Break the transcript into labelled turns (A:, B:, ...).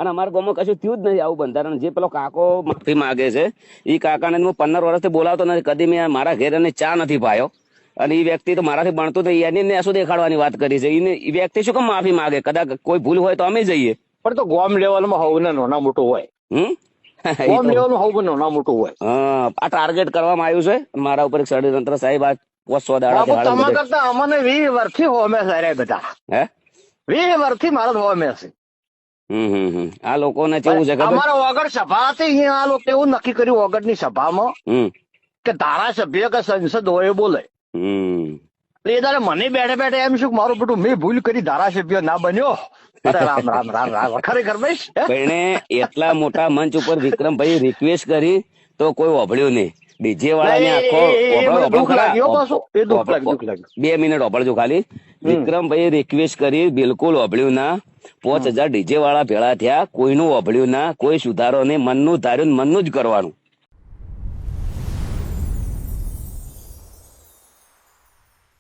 A: અને અમારા ગામમાં કશું થયું જ નથી આવું બંધારણ. જે પેલો કાકો માફી માંગે છે એ કાકાને હું 15 વર્ષથી બોલાવતો નથી, કદી મેં મારા ઘેર એને ચા નથી પાયો. અને એ વ્યક્તિ તો મારાથી ભણતું તો એની નેસો દેખાડવાની વાત કરી છે. એ વ્યક્તિ શું કેમ માફી માંગે? કદાચ કોઈ ભૂલ હોય તો અમે જઈએ.
B: પણ તો ગોમ લેવલમાં હોવ ને નાના મોટું હોય. ગોમ લેવલમાં હોવ નાના મોટું હોય.
A: આ ટાર્ગેટ કરવામાં આવ્યું છે મારા ઉપર ષડયંત્ર સાહેબ. આ 500 દાડા
B: તમારા કરતા અમને 20 વર્ષથી હોમે છે બધા. હે 20 વર્ષથી મારા હોમે છે.
A: આ લોકોને કેવું છે ખબર?
B: અમારા ઓગળ સભા હતી, અહીંયા આ લોકો એવું નક્કી કર્યું ઓગળની સભામાં કે ધારાસભ્ય કે સંસદ હોય બોલે. એ તારે મને બેઠે બેઠે એમ શું મારું બેટું મેં ભૂલ કરી, ધારાસભ્ય ના બન્યો. અરે રામ રામ રામ રામ. ખરેખર ભાઈ
A: એટલા મોટા મંચ ઉપર વિક્રમભાઈ રિક્વેસ્ટ કરી તો કોઈ ઓભળ્યું નહીં. ડીજે વાળાને આખો 2 મિનિટ ઓભળજો ખાલી. વિક્રમભાઈ રિક્વેસ્ટ કરી, બિલકુલ ઓભળ્યું ના. 5000 ડીજે વાળા ભેળા થયા, કોઈનું ઓભળ્યું ના, કોઈ સુધારો નહીં. મનનું ધાર્યું મનનું જ કરવાનું.